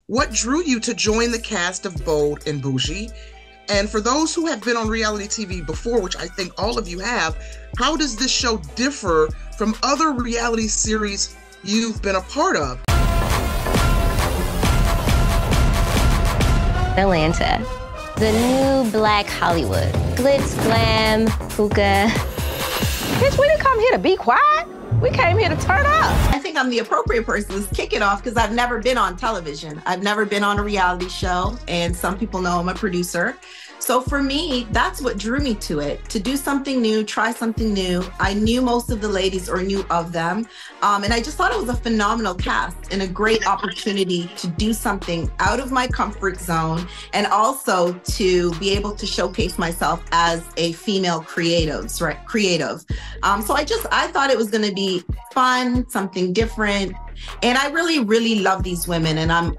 what drew you to join the cast of Bold and Bougie? And for those who have been on reality TV before, which I think all of you have, how does this show differ from other reality series you've been a part of? Atlanta, the new Black Hollywood. Glitz, glam, hookah. Bitch, we didn't come here to be quiet. We came here to turn up. I think I'm the appropriate person to kick it off because I've never been on television. I've never been on a reality show, and some people know I'm a producer. So for me, that's what drew me to it, to do something new, try something new. I knew most of the ladies or knew of them. And I just thought it was a phenomenal cast and a great opportunity to do something out of my comfort zone and also to be able to showcase myself as a female creative. So I thought it was going to be fun, something different. And I really, really love these women, and I'm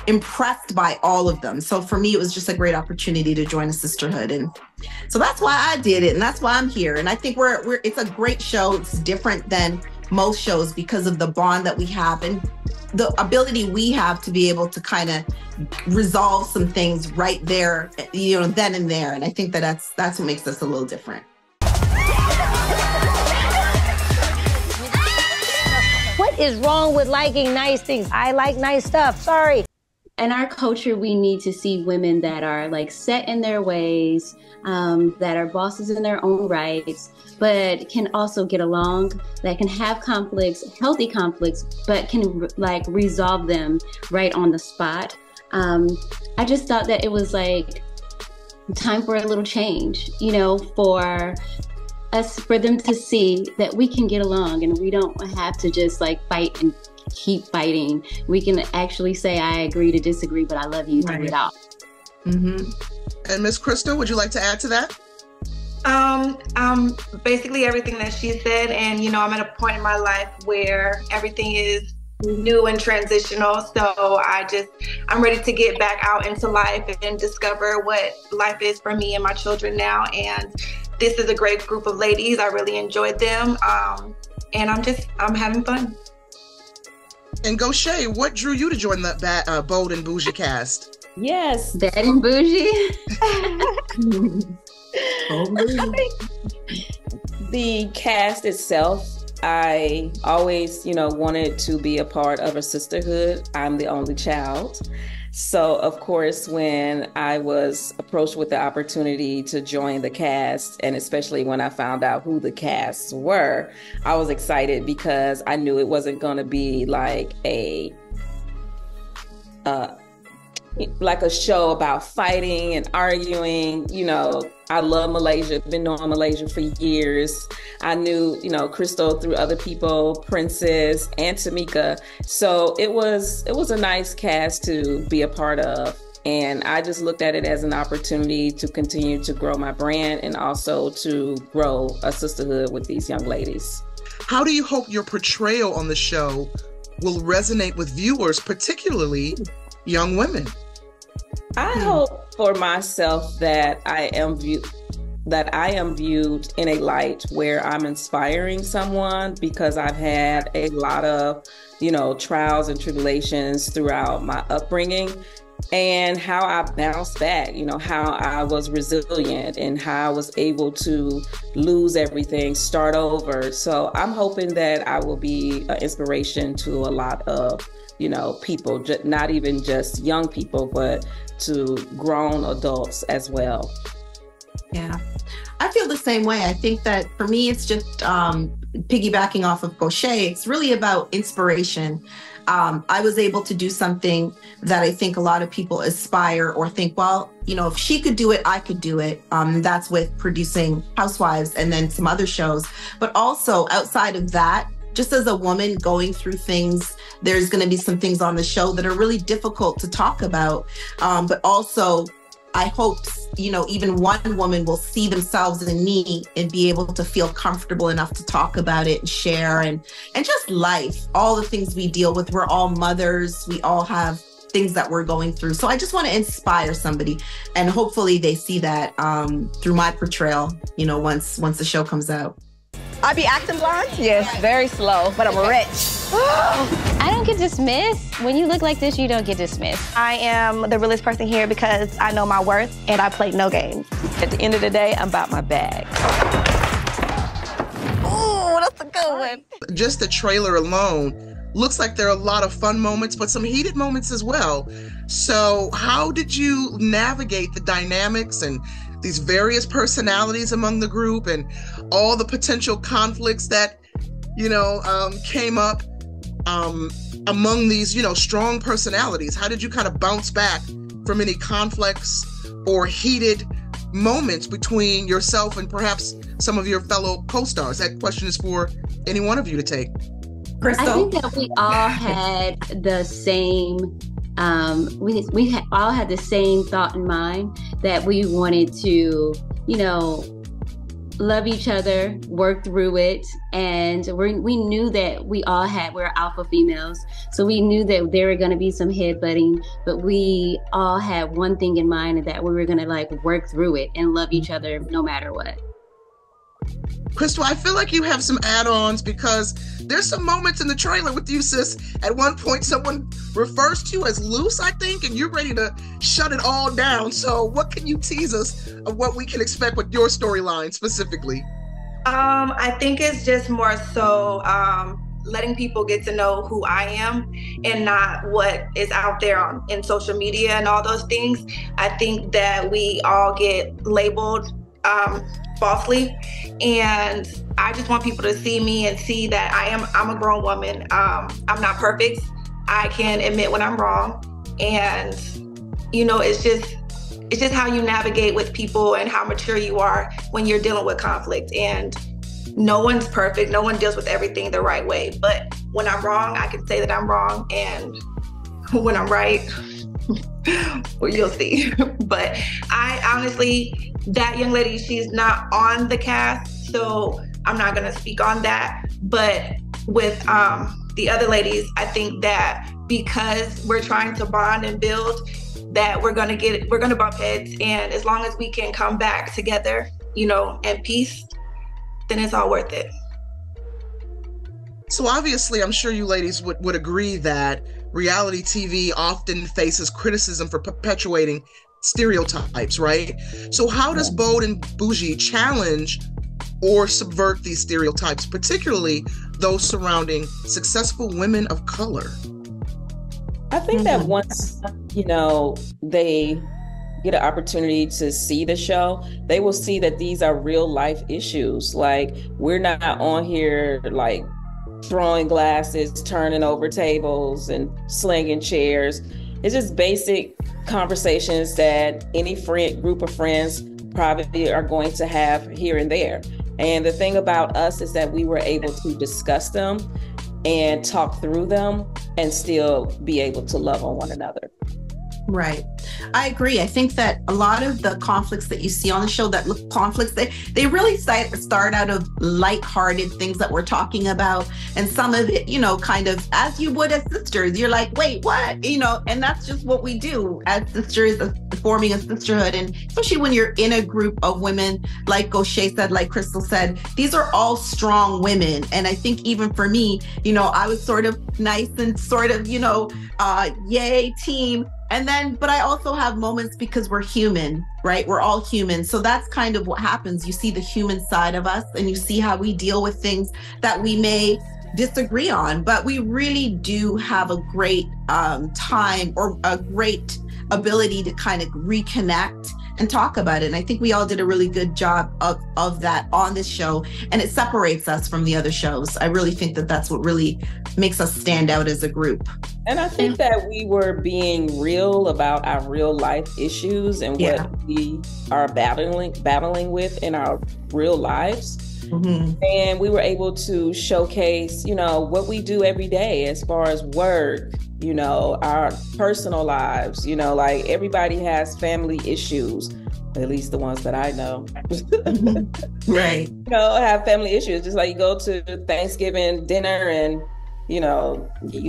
impressed by all of them. So for me, it was just a great opportunity to join a sisterhood. And so that's why I did it. And that's why I'm here. And I think it's a great show. It's different than most shows because of the bond that we have and the ability we have to be able to kind of resolve some things right there, then and there. And I think that's what makes us a little different. What is wrong with liking nice things? I like nice stuff, sorry. In our culture, we need to see women that are like set in their ways, that are bosses in their own rights, but can also get along, that can have conflicts, healthy conflicts, but can like resolve them right on the spot. I just thought that it was like time for a little change, for them to see that we can get along and we don't have to just like fight and keep fighting. We can actually say, I agree to disagree, but I love you through it all. Mm-hmm. And Miss Crystal, would you like to add to that? Basically everything that she said, and I'm at a point in my life where everything is new and transitional, so I'm ready to get back out into life and discover what life is for me and my children now. And this is a great group of ladies. I really enjoyed them, and I'm having fun. And Gocha, what drew you to join the Bold and Bougie cast? Yes. Bad and bougie. The cast itself, I always, wanted to be a part of a sisterhood. I'm the only child. So, of course, when I was approached with the opportunity to join the cast, and especially when I found out who the casts were, I was excited because I knew it wasn't going to be like a show about fighting and arguing. I love Malaysia, been knowing Malaysia for years. I knew, Crystal through other people, Princess and Tameka. So it was a nice cast to be a part of. And I just looked at it as an opportunity to continue to grow my brand and also to grow a sisterhood with these young ladies. How do you hope your portrayal on the show will resonate with viewers, particularly young women? I hope for myself that I am viewed in a light where I'm inspiring someone, because I've had a lot of, trials and tribulations throughout my upbringing, and how I bounced back, how I was resilient and how I was able to lose everything, start over. So I'm hoping that I will be an inspiration to a lot of people, not even just young people, but to grown adults as well. Yeah, I feel the same way. I think that for me, it's just piggybacking off of Gocha. It's really about inspiration. I was able to do something that I think a lot of people aspire or think, well, if she could do it, I could do it. That's with producing Housewives and then some other shows. But also outside of that, just as a woman going through things, there's going to be some things on the show that are really difficult to talk about. But also, I hope, even one woman will see themselves in me and be able to feel comfortable enough to talk about it and share and just life, all the things we deal with. We're all mothers. We all have things that we're going through. So I just want to inspire somebody, and hopefully they see that through my portrayal, once the show comes out. I be acting blonde? Yes, very slow, but I'm rich. I don't get dismissed. When you look like this, you don't get dismissed. I am the realest person here because I know my worth and I play no games. At the end of the day, I'm about my bag. Ooh, that's a good one. Just the trailer alone looks like there are a lot of fun moments, but some heated moments as well. So how did you navigate the dynamics and these various personalities among the group and all the potential conflicts that, came up among these, strong personalities? How did you kind of bounce back from any conflicts or heated moments between yourself and perhaps some of your fellow co-stars? That question is for any one of you to take. I think that we all had the same, we all had the same thought in mind, that we wanted to, love each other, work through it. And we knew that we're alpha females. So we knew that there were going to be some headbutting, but we all had one thing in mind, and that we were going to work through it and love each other no matter what. Crystal, I feel like you have some add-ons because there's some moments in the trailer with you, sis. At one point, someone refers to you as loose, I think, and you're ready to shut it all down. So what can you tease us of what we can expect with your storyline specifically? I think it's just more so letting people get to know who I am and not what is out there in social media and all those things. I think that we all get labeled falsely, and I just want people to see me and see that I'm a grown woman. I'm not perfect. I can admit when I'm wrong, and it's just how you navigate with people and how mature you are when you're dealing with conflict. And no one's perfect. No one deals with everything the right way. But when I'm wrong, I can say that I'm wrong, and when I'm right, well, you'll see. But I honestly, that young lady, she's not on the cast, so I'm not gonna speak on that. But with the other ladies, I think that because we're trying to bond and build, that we're gonna bump heads, and as long as we can come back together, in peace, then it's all worth it. So obviously, I'm sure you ladies would agree that reality TV often faces criticism for perpetuating stereotypes, right? So how does Bold and Bougie challenge or subvert these stereotypes, particularly those surrounding successful women of color? I think that once, they get an opportunity to see the show, they will see that these are real life issues. Like, we're not on here throwing glasses, turning over tables, and slinging chairs. It's just basic conversations that any group of friends probably are going to have here and there. And the thing about us is that we were able to discuss them and talk through them and still be able to love on one another. Right. I agree. I think that a lot of the conflicts that you see on the show, that look conflicts, they really start out of lighthearted things that we're talking about. And some of it, kind of as you would as sisters, you're like, wait, what? And that's just what we do as sisters, forming a sisterhood. And especially when you're in a group of women, like Gocha said, like Crystal said, these are all strong women. And I think even for me, I was sort of nice and sort of, yay team. But I also have moments because we're human, right? We're all human. So that's kind of what happens. You see the human side of us, and you see how we deal with things that we may disagree on, but we really do have a great time, or a great ability to kind of reconnect and talk about it. And I think we all did a really good job of that on this show, and it separates us from the other shows. I really think that that's what really makes us stand out as a group. And I think that we were being real about our real life issues and what we are battling with in our real lives. Mm-hmm. And we were able to showcase, what we do every day as far as work, our personal lives, everybody has family issues, at least the ones that I know. Right. Have family issues. Just like you go to Thanksgiving dinner and, you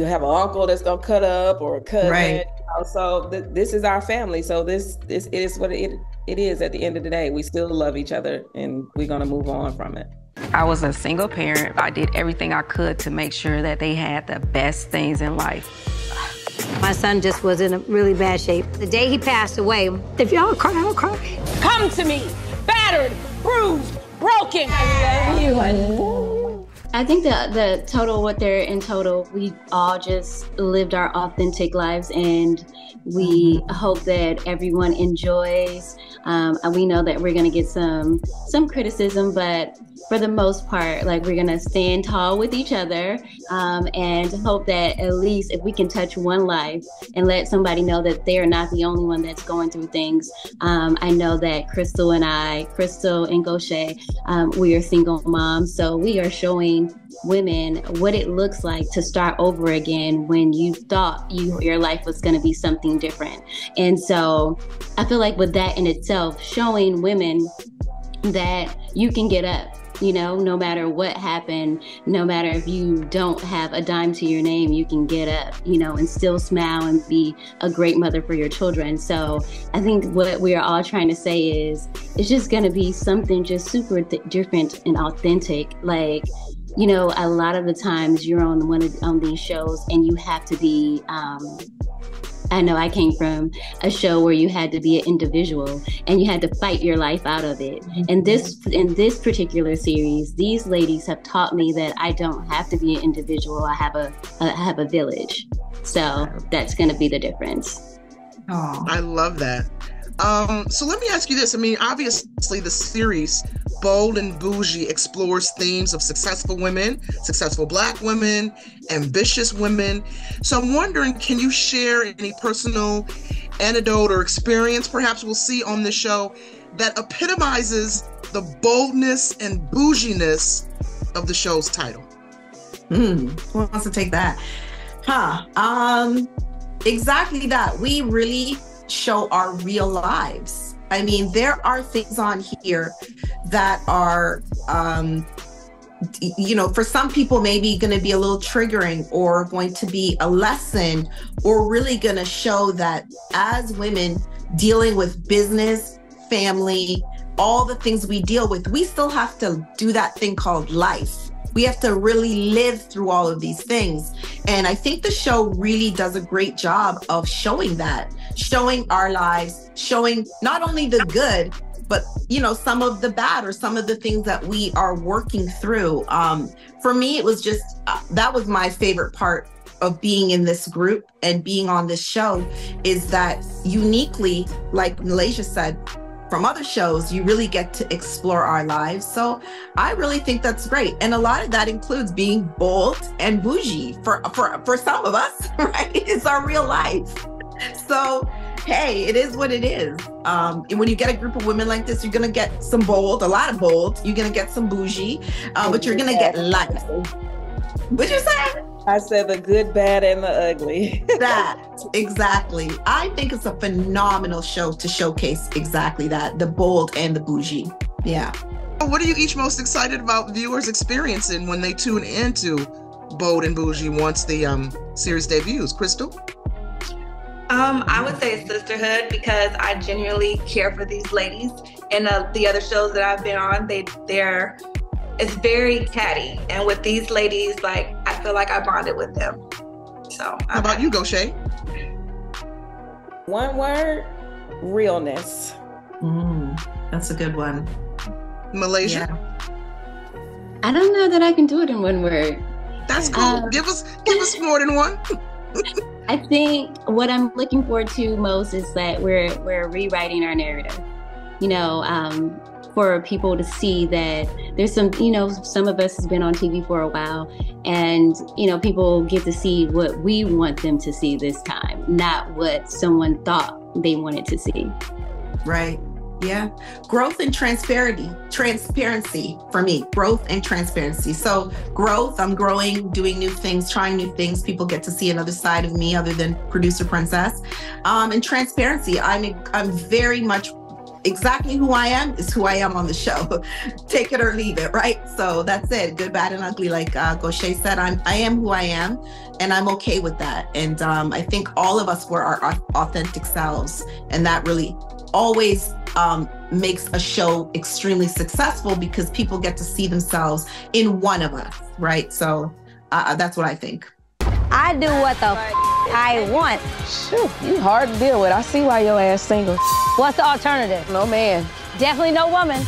have an uncle that's going to cut up, or a cousin. Right. So this is our family. So this is what it is at the end of the day. We still love each other, and we're going to move on from it. I was a single parent. I did everything I could to make sure that they had the best things in life. My son just was in a really bad shape. The day he passed away, if y'all cry, I'll cry. Come to me, battered, bruised, broken. I love you. I love you. I think the total, what they're in total, we all just lived our authentic lives, and we hope that everyone enjoys. We know that we're gonna get some criticism, but for the most part, like, we're gonna stand tall with each other, and hope that at least if we can touch one life and let somebody know that they're not the only one that's going through things. I know that Crystal and Gocha, we are single moms, so we are showing women what it looks like to start over again when you thought your life was going to be something different. And so I feel like with that in itself, showing women that you can get up, you know, no matter what happened, no matter if you don't have a dime to your name, you can get up, you know, and still smile and be a great mother for your children. So I think what we are all trying to say is it's just going to be something just super different and authentic. Like, you know, a lot of the times you're on these shows and you have to be, I know I came from a show where you had to be an individual and you had to fight your life out of it. And in this particular series, these ladies have taught me that I don't have to be an individual. I have a village. So that's going to be the difference. Oh, I love that. So let me ask you this. I mean, obviously the series Bold and Bougie explores themes of successful women, successful Black women, ambitious women. So I'm wondering, can you share any personal anecdote or experience perhaps we'll see on the show that epitomizes the boldness and bouginess of the show's title? Who wants to take that? Exactly that. We really show our real lives. I mean, there are things on here that are, you know, for some people maybe going to be a little triggering or going to be a lesson, or really going to show that as women dealing with business, family, all the things we deal with, we still have to do that thing called life. We have to really live through all of these things. And I think the show really does a great job of showing that, showing our lives, showing not only the good, but, you know, some of the bad or some of the things that we are working through. For me, it was just, that was my favorite part of being in this group and being on this show, is that uniquely, like Malaysia said, from other shows, you really get to explore our lives. So I really think that's great. And a lot of that includes being bold and bougie for some of us, right? It's our real life. So, hey, it is what it is. When you get a group of women like this, you're going to get some bold, a lot of bold. You're going to get some bougie, but you're going to get life. What'd you say? I said the good, bad, and the ugly. That, exactly. I think it's a phenomenal show to showcase exactly that, the bold and the bougie. Yeah. What are you each most excited about viewers experiencing when they tune into Bold and Bougie once the series debuts? Crystal? I would say sisterhood, because I genuinely care for these ladies. And the other shows that I've been on, it's very catty. And with these ladies, like, I feel like I bonded with them. So how about you, Gocha? One word: realness. That's a good one. Malaysia? Yeah. I don't know that I can do it in one word. That's cool. Give us more than one. I think what I'm looking forward to most is that we're rewriting our narrative. You know, for people to see that there's some of us has been on TV for a while, and, you know, people get to see what we want them to see this time, not what someone thought they wanted to see. Right. Yeah. Growth and transparency for me, growth and transparency. So growth, I'm growing, doing new things, trying new things. People get to see another side of me other than producer princess. And transparency, I'm very much exactly who I am is who I am on the show. Take it or leave it, right? So that's it. Good, bad, and ugly. Like Gocha said, I am who I am, and I'm okay with that. And I think all of us were our authentic selves, and that really always makes a show extremely successful because people get to see themselves in one of us, right? So that's what I think. I do what the I want. Shoot, you hard to deal with. I see why your ass single. What's the alternative? No man. Definitely no woman.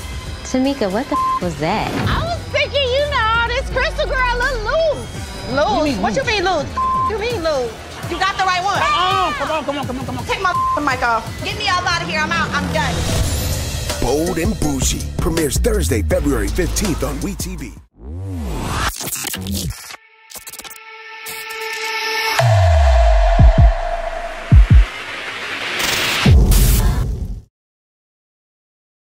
Tameka, what the was that? I was thinking, you know, this Crystal girl look loose. Loose? What you mean loose? You mean loose? You got the right one. Come on. Take my mic off. Get me all out of here. I'm out. I'm done. Bold and Bougie premieres Thursday, February 15th on WEtv.